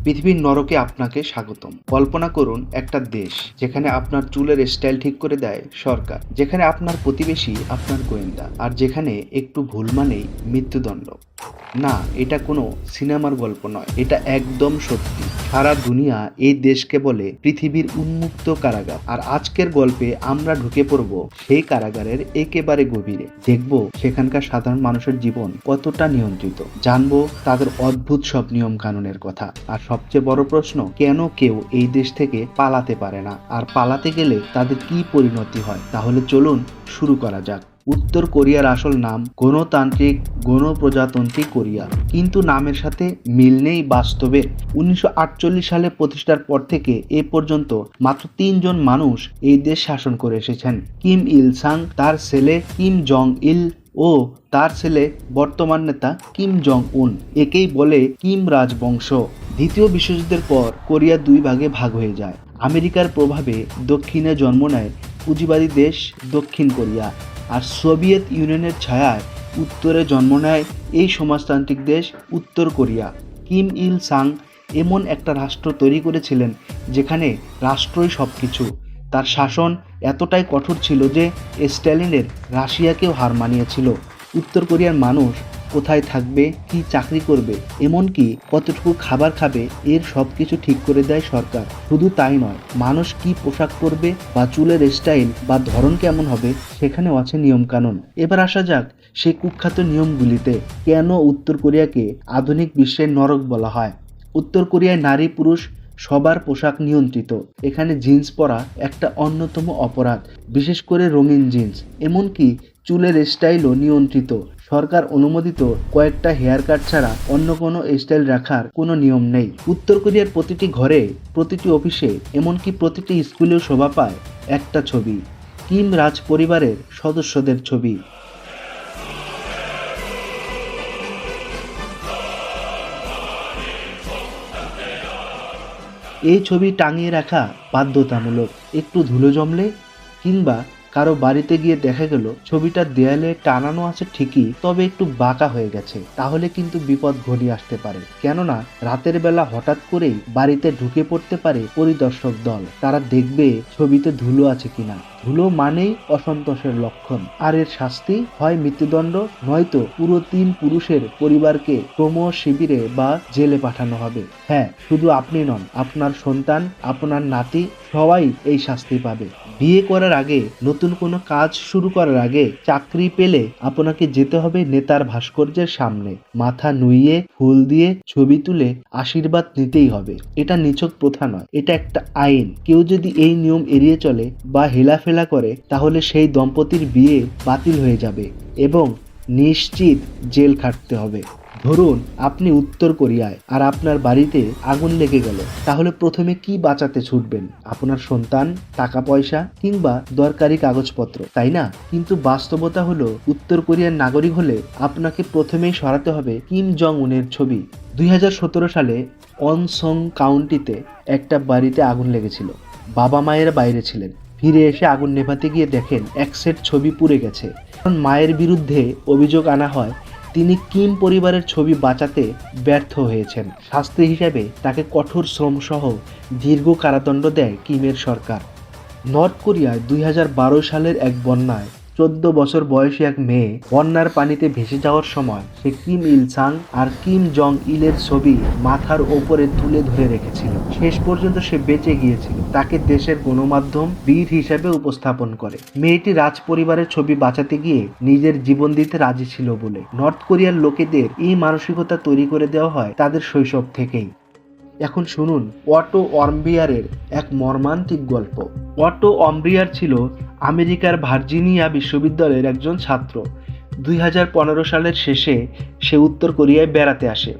পৃথিবীর নরকে আপনাকে স্বাগতম। কল্পনা করুন একটা দেশ যেখানে আপনার চুলের স্টাইল ঠিক করে দেয় সরকার, যেখানে আপনার প্রতিবেশী আপনার গোয়েন্দা, আর যেখানে একটু ভুল মানেই মৃত্যুদণ্ড। না, এটা কোনো সিনেমার গল্প নয়, এটা একদম সত্যি। সারা দুনিয়া এই দেশকে বলে পৃথিবীর উন্মুক্ত কারাগার, আর আজকের গল্পে আমরা ঢুকে পড়ব সেই কারাগারের একেবারে গভীরে। দেখব সেখানকার সাধারণ মানুষের জীবন কতটা নিয়ন্ত্রিত, জানবো তাদের অদ্ভুত সব নিয়ম কানুনের কথা, আর সবচেয়ে বড় প্রশ্ন, কেন কেউ এই দেশ থেকে পালাতে পারে না, আর পালাতে গেলে তাদের কি পরিণতি হয়। তাহলে চলুন শুরু করা যাক। উত্তর কোরিয়ার আসল নাম গণতান্ত্রিক গণপ্রজাতন্ত্রী কোরিয়া, কিন্তু নামের সাথে মিল নেই বাস্তবে। 1948 সালে প্রতিষ্ঠার পর থেকে এ পর্যন্ত মাত্র 3 জন মানুষ এই দেশ শাসন করে এসেছেন: কিম ইল সাং, তার ছেলে কিম জং ইল ও তার ছেলে বর্তমান নেতা কিম জং উন। একেই বলে কিম রাজবংশ। দ্বিতীয় বিশ্বযুদ্ধের পর কোরিয়া 2 ভাগে ভাগ হয়ে যায়। আমেরিকার প্রভাবে দক্ষিণে জন্ম নেয় পুঁজিবাদী দেশ দক্ষিণ কোরিয়া, আর সোভিয়েত ইউনিয়নের ছায়ায় উত্তরে জন্ম নেয় এই সমাজতান্ত্রিক দেশ উত্তর কোরিয়া। কিম ইল সাং এমন একটা রাষ্ট্র তৈরি করেছিলেন যেখানে রাষ্ট্রই সব কিছু। তার শাসন এতটাই কঠোর ছিল যে স্ট্যালিনের রাশিয়াকেও হার মানিয়েছিল। উত্তর কোরিয়ার মানুষ কোথায় থাকবে, কি চাকরি করবে, এমনকি কতটুকু খাবার খাবে, এর সব কিছু ঠিক করে দেয় সরকার। শুধু তাই নয়, মানুষ কি পোশাক পরবে বা চুলের স্টাইল বা ধরন কেমন হবে সেখানেও আছে নিয়মকানুন। এবার আসা যাক সেই কুখ্যাত নিয়মগুলিতে। কেন উত্তর কোরিয়াকে আধুনিক বিশ্বের নরক বলা হয়? উত্তর কোরিয়ায় নারী পুরুষ সবার পোশাক নিয়ন্ত্রিত। এখানে জিন্স পরা একটা অন্যতম অপরাধ, বিশেষ করে রঙিন জিন্স। এমনকি চুলের স্টাইলও নিয়ন্ত্রিত। সরকার অনুমোদিত কয়েকটা হেয়ার কাট ছাড়া অন্য কোনো স্টাইল রাখার কোনো নিয়ম নেই। উত্তর কোরিয়ার প্রতিটি ঘরে, প্রতিটি অফিসে, এমনকি প্রতিটি স্কুলেও শোভা পায় একটা ছবি: কিম রাজ পরিবারের সদস্যদের ছবি। এই ছবি টাঙিয়ে রাখা বাধ্যতামূলক। একটু ধুলো জমলে কিংবা কারো বাড়িতে গিয়ে দেখা গেল ছবিটা দেয়ালে টানানো আছে ঠিকই, তবে একটু বাঁকা হয়ে গেছে, তাহলে কিন্তু বিপদ ঘনিয়ে আসতে পারে। কেননা রাতের বেলা হঠাৎ করেই বাড়িতে ঢুকে পড়তে পারে পরিদর্শক দল। তারা দেখবে ছবিতে ধুলো আছে কিনা। ধুলো মানেই অসন্তোষের লক্ষণ, আর এর শাস্তি হয় মৃত্যুদণ্ড, নয়তো পুরো 3 পুরুষের পরিবারকে শ্রম শিবিরে বা জেলে পাঠানো হবে। হ্যাঁ, শুধু আপনি নন, আপনার সন্তান, আপনার নাতি, সবাই এই শাস্তি পাবে। বিয়ে করার আগে, নতুন কোনো কাজ শুরু করার আগে, চাকরি পেলে আপনাকে যেতে হবে নেতার ভাস্কর্যের সামনে, মাথা নুইয়ে ফুল দিয়ে ছবি তুলে আশীর্বাদ নিতেই হবে। এটা নিছক প্রথা নয়, এটা একটা আইন। কেউ যদি এই নিয়ম এড়িয়ে চলে বা হেলাফেলা করে, তাহলে সেই দম্পতির বিয়ে বাতিল হয়ে যাবে এবং নিশ্চিত জেল খাটতে হবে। ধরুন আপনি উত্তর কোরিয়ায়, আর আপনার বাড়িতে আগুন লেগে গেল, তাহলে প্রথমে কি বাঁচাতে ছুটবেন? আপনার সন্তান, টাকা পয়সা, কিংবা দরকারি কাগজপত্র, তাই না? কিন্তু বাস্তবতা হলো, উত্তর কোরিয়ার নাগরিক হলে আপনাকে প্রথমেই সরাতে হবে কিম জং উনের ছবি। 2017 সালে অনসং কাউন্টিতে একটা বাড়িতে আগুন লেগেছিল। বাবা মায়ের বাইরে ছিলেন। ফিরে এসে আগুন নেভাতে গিয়ে দেখেন এক সেট ছবি পুড়ে গেছে। তখন মায়ের বিরুদ্ধে অভিযোগ আনা হয় তিনি কিম পরিবারের ছবি বাঁচাতে ব্যর্থ হয়েছেন। শাস্তি হিসেবে তাকে কঠোর শ্রমসহ দীর্ঘ কারাদণ্ড দেয় কিমের সরকার। নর্থ কোরিয়ায় 2012 সালের এক বন্যায় 14 বছর বয়সী এক মেয়ে বন্যার পানিতে ভেসে যাওয়ার সময় সে কিম ইল সাং আর কিম জং ইলের ছবি মাথার ওপরে তুলে ধরে রেখেছিল। শেষ পর্যন্ত সে বেঁচে গিয়েছিল। তাকে দেশের গণমাধ্যম বীর হিসেবে উপস্থাপন করে। মেয়েটি রাজ পরিবারের ছবি বাঁচাতে গিয়ে নিজের জীবন দিতে রাজি ছিল বলে। নর্থ কোরিয়ার লোকেদের এই মানসিকতা তৈরি করে দেওয়া হয় তাদের শৈশব থেকেই। এখন শুনুন অটো ওয়ার্মবিয়ারের এক মর্মান্তিক গল্প। অটো ওয়ার্মবিয়ার ছিল আমেরিকার ভার্জিনিয়া বিশ্ববিদ্যালয়ের একজন ছাত্র। 2015 সালের শেষে সে উত্তর কোরিয়ায় বেড়াতে আসে।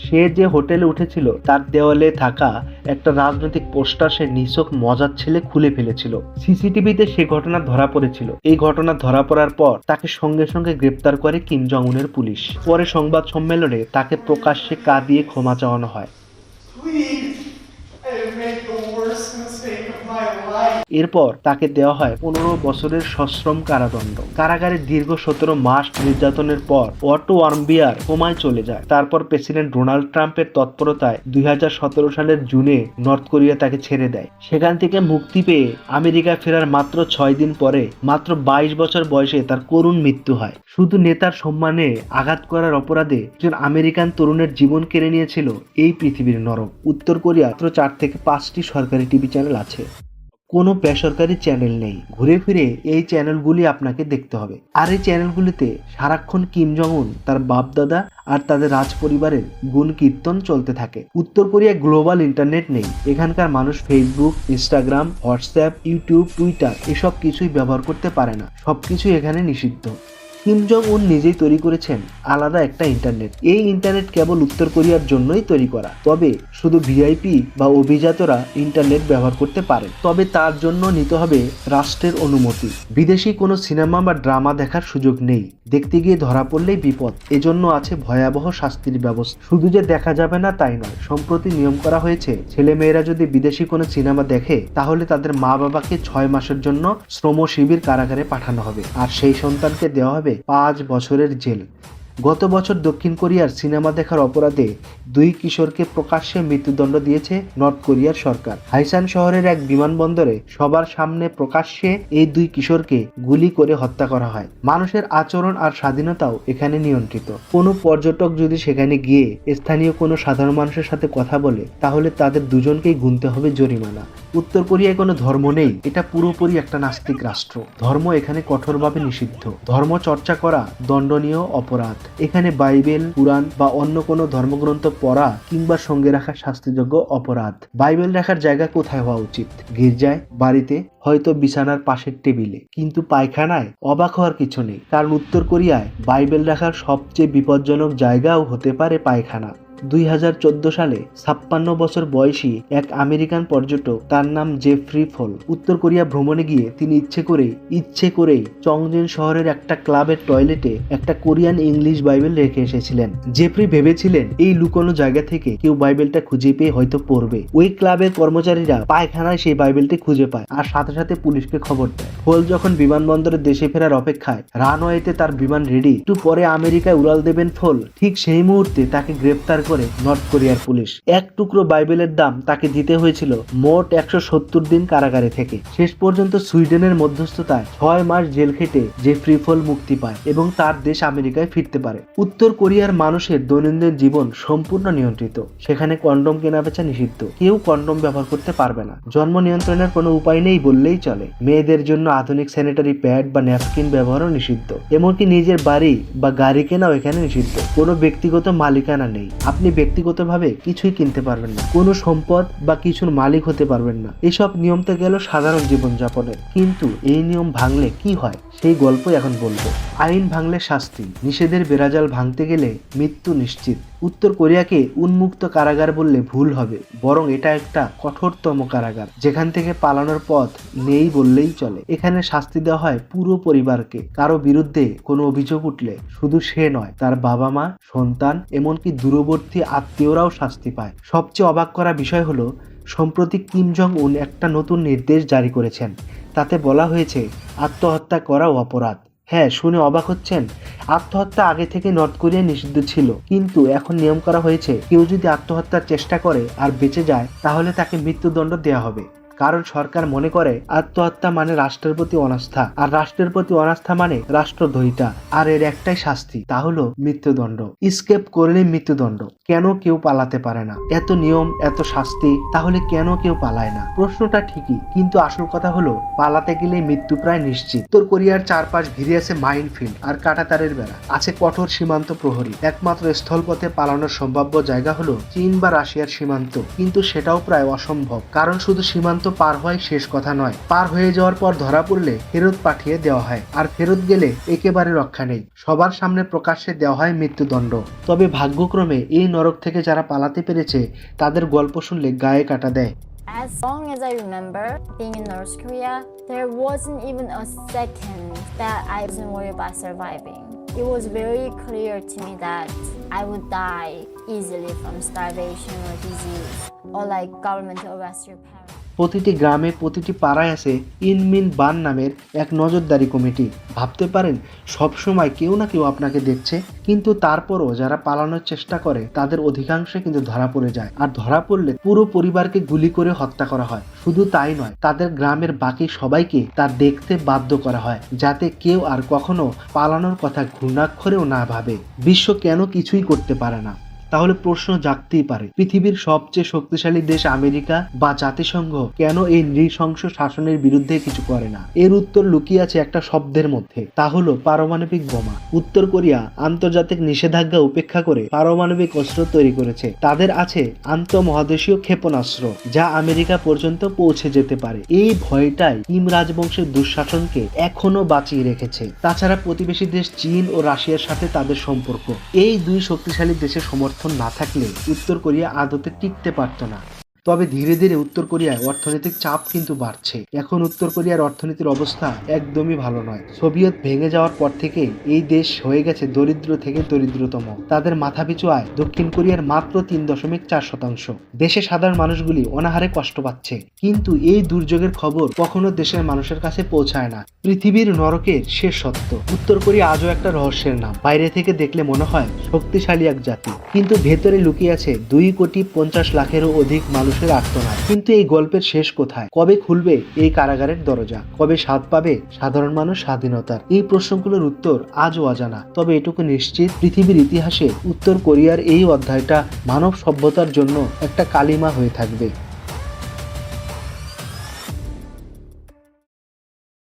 সে যে হোটেলে উঠেছিল তার দেওয়ালে থাকা একটা রাজনৈতিক পোস্টার সে নিছক মজার ছেলে খুলে ফেলেছিল। সিসিটিভিতে সে ঘটনা ধরা পড়েছিল। এই ঘটনা ধরা পড়ার পর তাকে সঙ্গে সঙ্গে গ্রেপ্তার করে কিম জং উনের পুলিশ। পরে সংবাদ সম্মেলনে তাকে প্রকাশ্যে কাঁদিয়ে ক্ষমা চাওয়ানো হয়। Please, I এরপর তাকে দেওয়া হয় 15 বছরের সশ্রম কারাদণ্ড। কারাগারে দীর্ঘ 17 মাস নির্যাতনের পর অটো ওয়ার্মবিয়ার কোমায় চলে যায়। তারপর প্রেসিডেন্ট ডোনাল্ড ট্রাম্পের তৎপরতায় 2017 সালের জুনে নর্থ কোরিয়া তাকে ছেড়ে দেয়। সেখান থেকে মুক্তি পেয়ে আমেরিকা ফেরার মাত্র 6 দিন পরে মাত্র 22 বছর বয়সে তার করুণ মৃত্যু হয়। শুধু নেতার সম্মানে আঘাত করার অপরাধে একজন আমেরিকান তরুণের জীবন কেড়ে নিয়েছিল এই পৃথিবীর নরক। উত্তর কোরিয়া মাত্র 4 থেকে 5টি সরকারি টিভি চ্যানেল আছে, কোনো বেসরকারি চ্যানেল নেই। ঘুরে ফিরে এই চ্যানেলগুলি আপনাকে দেখতে হবে। আর এই চ্যানেলগুলিতে সারাক্ষণ কিম জং উন, তার বাপ দাদা আর তাদের রাজ পরিবারের গুণ কীর্তন চলতে থাকে। উত্তর কোরিয়ায় গ্লোবাল ইন্টারনেট নেই। এখানকার মানুষ Facebook, Instagram, WhatsApp, YouTube, Twitter এসব কিছুই ব্যবহার করতে পারে না। সবকিছুই এখানে নিষিদ্ধ। কিম জং উন নিজেই তৈরি করেছেন আলাদা একটা ইন্টারনেট। এই ইন্টারনেট কেবল উত্তর কোরিয়ার জন্যই তৈরি করা। তবে শুধু ভিআইপি বা অভিজাতরা ইন্টারনেট ব্যবহার করতে পারে। তবে তার জন্য নিতে হবে রাষ্ট্রের অনুমতি। বিদেশি কোনো সিনেমা বা ড্রামা দেখার সুযোগ নেই। দেখতে গিয়ে ধরা পড়লেই বিপদ। এজন্য আছে ভয়াবহ শাস্তির ব্যবস্থা। শুধু যে দেখা যাবে না তাই নয়, সম্প্রতি নিয়ম করা হয়েছে ছেলে মেয়েরা যদি বিদেশি কোনো সিনেমা দেখে তাহলে তাদের মা বাবাকে 6 মাসের জন্য শ্রম শিবির কারাগারে পাঠানো হবে, আর সেই সন্তানকে দেওয়া হবে 5 বছরের জেল। গত বছর দক্ষিণ কোরিয়ার সিনেমা দেখার অপরাধে 2 কিশোরকে প্রকাশ্যে মৃত্যুদণ্ড দিয়েছে নর্থ কোরিয়ার সরকার। হাইসান শহরের এক বিমানবন্দরে সবার সামনে প্রকাশ্যে এই 2 কিশোরকে গুলি করে হত্যা করা হয়। মানুষের আচরণ আর স্বাধীনতাও এখানে নিয়ন্ত্রিত। কোনো পর্যটক যদি সেখানে গিয়ে স্থানীয় কোনো সাধারণ মানুষের সাথে কথা বলে তাহলে তাদের দুজনকেই গুনতে হবে জরিমানা। উত্তর কোরিয়ায় কোনো ধর্ম নেই। এটা পুরোপুরি একটা নাস্তিক রাষ্ট্র। ধর্ম এখানে কঠোরভাবে নিষিদ্ধ। ধর্ম চর্চা করা দণ্ডনীয় অপরাধ। এখানে বাইবেল, কুরআন বা অন্য কোনো ধর্মগ্রন্থ পড়া কিংবা সঙ্গে রাখা শাস্তিযোগ্য অপরাধ। বাইবেল রাখার জায়গা কোথায় হওয়া উচিত? গির্জায়, বাড়িতে, হয়তো বিছানার পাশের টেবিলে। কিন্তু পায়খানায় অবাক হওয়ার কিছু নেই, কারণ উত্তর কোরিয়ায় বাইবেল রাখার সবচেয়ে বিপজ্জনক জায়গাও হতে পারে পায়খানা। 2014 সালে 56 বছর বয়সী এক আমেরিকান পর্যটক, তার নাম জেফ্রি ফল, উত্তর কোরিয়া ভ্রমণে গিয়ে তিনি ইচ্ছে করেই চংজেন শহরের একটা ক্লাবের টয়লেটে একটা কোরিয়ান ইংলিশ বাইবেল রেখে এসেছিলেন। জেফ্রি ভেবেছিলেন এই লুকোনো জায়গা থেকে কেউ বাইবেলটা খুঁজে পেয়ে হয়তো পড়বে। ওই ক্লাবের কর্মচারীরা পায়খানায় সেই বাইবেলটি খুঁজে পায় আর সাথে সাথে পুলিশকে খবর দেয়। ফল যখন বিমানবন্দরে দেশে ফেরার অপেক্ষায়, রানওয়েতে তার বিমান রেডি, একটু পরে আমেরিকায় উড়াল দেবেন ফল, ঠিক সেই মুহূর্তে তাকে গ্রেপ্তার করে নর্থ কোরিয়ার পুলিশ। এক টুকরো বাইবেলের দাম তাকে দিতে হয়েছিল মোট 170 দিন কারাগারে থেকে। শেষ পর্যন্ত সুইডেনের মধ্যস্থতায় 6 মাস জেল খেটে জেফ্রি ফল মুক্তি পায় এবং তার দেশ আমেরিকায় ফিরতে পারে। উত্তর কোরিয়ার মানুষের দৈনন্দিন জীবন সম্পূর্ণ নিয়ন্ত্রিত। সেখানে কন্ডম কেনাবেচা নিষিদ্ধ। কেউ কন্ডম ব্যবহার করতে পারবে না। জন্ম নিয়ন্ত্রণের কোনো উপায় নেই বললেই চলে। মেয়েদের জন্য আধুনিক স্যানিটারি প্যাড বা ন্যাপকিন ব্যবহারও নিষিদ্ধ। এমনকি নিজের বাড়ি বা গাড়ি কেনাও এখানে নিষিদ্ধ। কোনো ব্যক্তিগত মালিকানা নেই। আপনি ব্যক্তিগতভাবে কিছুই কিনতে পারবেন না। কোনো সম্পদ বা কিছুর মালিক হতে পারবেন না। এসব নিয়ম তো গেল সাধারণ জীবনযাপনের, কিন্তু এই নিয়ম ভাঙলে কি হয় সেই গল্পই এখন বলবো। আইন ভাঙলে শাস্তি। নিষেধের বেড়াজাল ভাঙতে গেলে মৃত্যু নিশ্চিত। উত্তর কোরিয়াকে উন্মুক্ত কারাগার বললে ভুল হবে, বরং এটা একটা কঠোরতম কারাগার, যেখান থেকে পালানোর পথ নেই বললেই চলে। এখানে শাস্তি দেওয়া হয় পুরো পরিবারকে। কারো বিরুদ্ধে কোনো অভিযোগ উঠলে শুধু সে নয়, তার বাবা মা, সন্তান, এমনকি দূরবর্তী আত্মীয়রাও শাস্তি পায়। সবচেয়ে অবাক করা বিষয় হলো, সম্প্রতি কিম জং উন একটা নতুন নির্দেশ জারি করেছেন। তাতে বলা হয়েছে আত্মহত্যা করাও অপরাধ। হ্যাঁ, শুনে অবাক হচ্ছেন? আত্মহত্যা আগে থেকে নর্থ কোরিয়ায় নিষিদ্ধ ছিল, কিন্তু এখন নিয়ম করা হয়েছে কেউ যদি আত্মহত্যার চেষ্টা করে আর বেঁচে যায় তাহলে তাকে মৃত্যুদণ্ড দেওয়া হবে। কারণ সরকার মনে করে আত্মহত্যা মানে রাষ্ট্রের প্রতি অনাস্থা, আর রাষ্ট্রের প্রতি অনাস্থা মানে রাষ্ট্রদ্রোহিতা, আর এর একটাই শাস্তি, তা হলো মৃত্যুদণ্ড। স্কেপ করলেই মৃত্যুদণ্ড। কেন কেউ পালাতে পারে না? এত নিয়ম, এত শাস্তি, তাহলে কেন কেউ পালায় না? প্রশ্নটা ঠিকই, কিন্তু আসল কথা হলো পালাতে গেলে মৃত্যু প্রায় নিশ্চিত। উত্তর কোরিয়ার চারপাশ ঘিরে আছে মাইনফিল্ড আর কাঁটাতারের বেড়া, আছে কঠোর সীমান্ত প্রহরী। একমাত্র স্থলপথে পালানোর সম্ভাব্য জায়গা হলো চীন বা রাশিয়ার সীমান্ত, কিন্তু সেটাও প্রায় অসম্ভব। কারণ শুধু সীমান্ত পার হয় শেষ কথা নয়, পার হয়ে যাওয়ার পর ধরা পড়লে ফেরত পাঠিয়ে দেওয়া হয়, আর ফেরত গেলে একেবারে রক্ষা নেই। সবার সামনে প্রকাশ্যে দেওয়া হয় মৃত্যুদণ্ড। তবে ভাগ্যক্রমে এই নরক থেকে যারা পালাতে পেরেছে তাদের গল্প শুনলে গায়ে কাটা দেয়। As long as I remember being in North Korea, there wasn't even a second that I wasn't worried about surviving. It was very clear to me that I would die easily from starvation or disease. or like government to arrest your parents. প্রতিটি গ্রামে প্রতিটি পাড়ায় আছে ইনমিন বান নামের এক নজরদারি committee. ভাবতে পারেন সবসময় কেউ না কেউ আপনাকে দেখছে, কিন্তু তারপরও যারা পালানোর চেষ্টা করে তাদের অধিকাংশ কিন্তু ধরা পড়ে যায়, আর ধরা পড়লে পুরো পরিবারকে গুলি করে হত্যা করা হয়। শুধু তাই নয়, তাদের গ্রামের বাকি সবাইকে তা দেখতে বাধ্য করা হয়, যাতে কেউ আর কখনো পালানোর কথা ঘূর্ণাক্ষরেও না ভাবে। বিশ্ব কেন কিছুই করতে পারে না? তাহলে প্রশ্ন জাগতেই পারে, পৃথিবীর সবচেয়ে শক্তিশালী দেশ আমেরিকা বা জাতিসংঘ কেন এই নৃশংস শাসনের বিরুদ্ধে কিছু করে না? এর উত্তর লুকিয়ে আছে একটা শব্দের মধ্যে, তা হলো পারমাণবিক বোমা। উত্তর কোরিয়া আন্তর্জাতিক নিষেধাজ্ঞা উপেক্ষা করে পারমাণবিক অস্ত্র তৈরি করেছে। তাদের আছে আন্তঃমহাদেশীয় ক্ষেপণাস্ত্র, যা আমেরিকা পর্যন্ত পৌঁছে যেতে পারে। এই ভয়টাই কিম রাজবংশের দুঃশাসনকে এখনো বাঁচিয়ে রেখেছে। তাছাড়া প্রতিবেশী দেশ চীন ও রাশিয়ার সাথে তাদের সম্পর্ক, এই দুই শক্তিশালী দেশের সমর্থন না থাকলে উত্তর কোরিয়া আদতে টিকতে পারত না। তবে ধীরে ধীরে উত্তর কোরিয়ায় অর্থনৈতিক চাপ কিন্তু বাড়ছে। এখন উত্তর কোরিয়ার অর্থনীতির অবস্থা একদমই ভালো নয়। সোভিয়েত ভেঙে যাওয়ার পর থেকে এই দেশ হয়ে গেছে দরিদ্র থেকে দরিদ্রতম। তাদের মাথাপিছু আয় দক্ষিণ কোরিয়ার মাত্র 3.4%। দেশে সাধারণ মানুষগুলি অনাহারে কষ্ট পাচ্ছে, কিন্তু এই দুর্যোগের খবর কখনো দেশের মানুষের কাছে পৌঁছায় না। পৃথিবীর নরকের শেষ সত্য, উত্তর কোরিয়া আজও একটা রহস্যের নাম। বাইরে থেকে দেখলে মনে হয় শক্তিশালী এক জাতি, কিন্তু ভেতরে লুকিয়ে আছে 2,50,00,000-এরও অধিক মানুষের আর্তনাদ। কিন্তু এই গল্পের শেষ কোথায়? কবে খুলবে এই কারাগারের দরজা? কবে স্বাদ পাবে সাধারণ মানুষ স্বাধীনতার? এই প্রশ্নগুলোর উত্তর আজও অজানা। তবে এটুকু নিশ্চিত, পৃথিবীর ইতিহাসে উত্তর কোরিয়ার এই অধ্যায়টা মানব সভ্যতার জন্য একটা কালিমা হয়ে থাকবে।